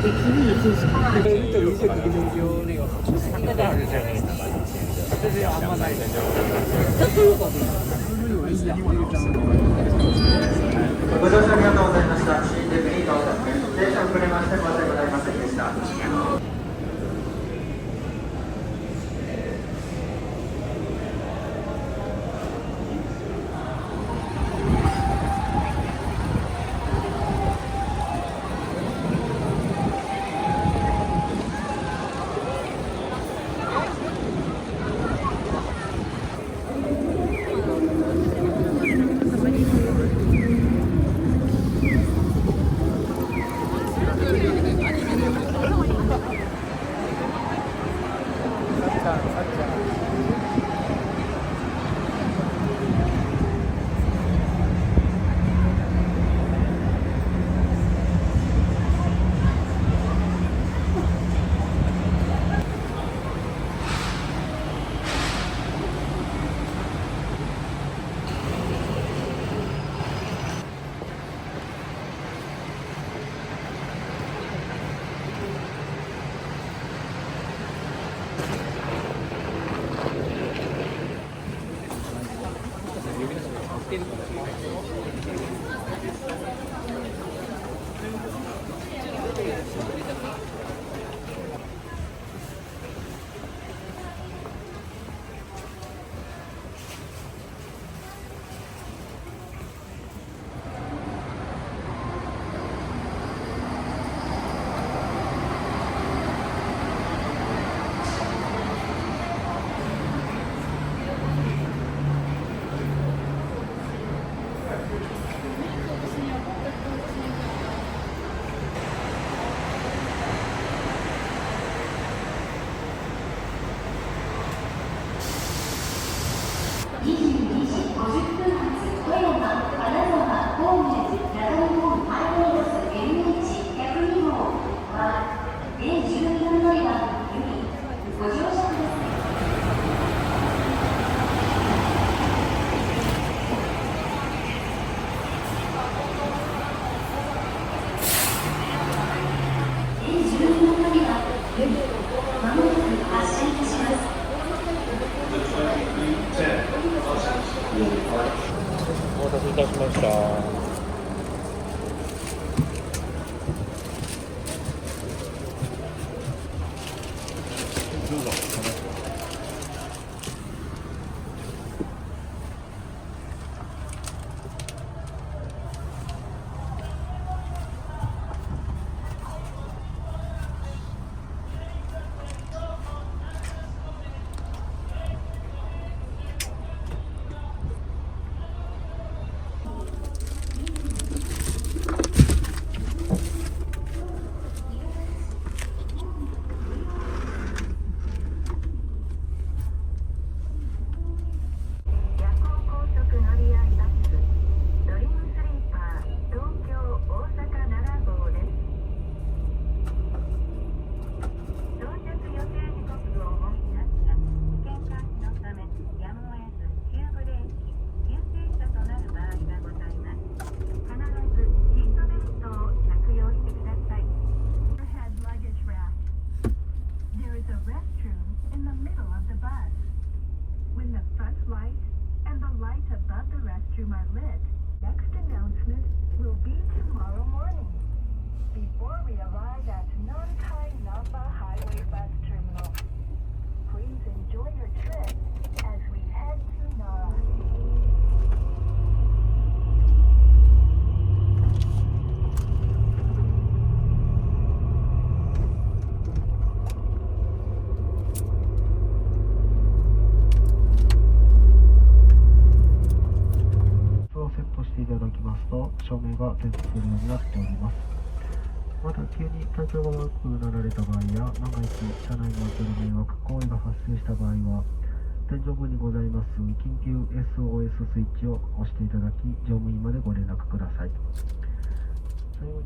ご乗車ありがとうございました。新宿に到着。電車遅れまして申し訳ございませんでした。お待たせいたしました。どうぞ。照明が点灯するようになっております。また急に体調が悪くなられた場合や万が一車内における迷惑行為が発生した場合は天井部にございます緊急 SOS スイッチを押していただき乗務員までご連絡ください。最後に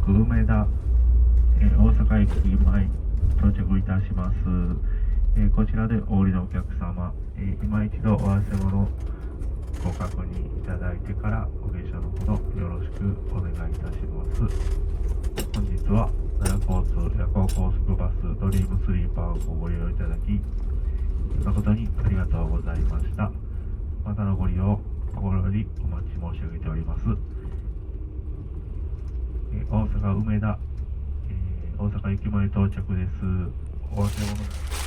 区梅田、大阪駅前到着いたします。こちらでお降りのお客様、今一度お忘れ物ご確認いただいてからご下車のほどよろしくお願いいたします。本日は奈良交通夜行高速バスドリームスリーパーをご利用いただき誠にありがとうございました。またのご利用心よりお待ち申し上げております。大阪梅田、大阪駅前到着です。お忘れ物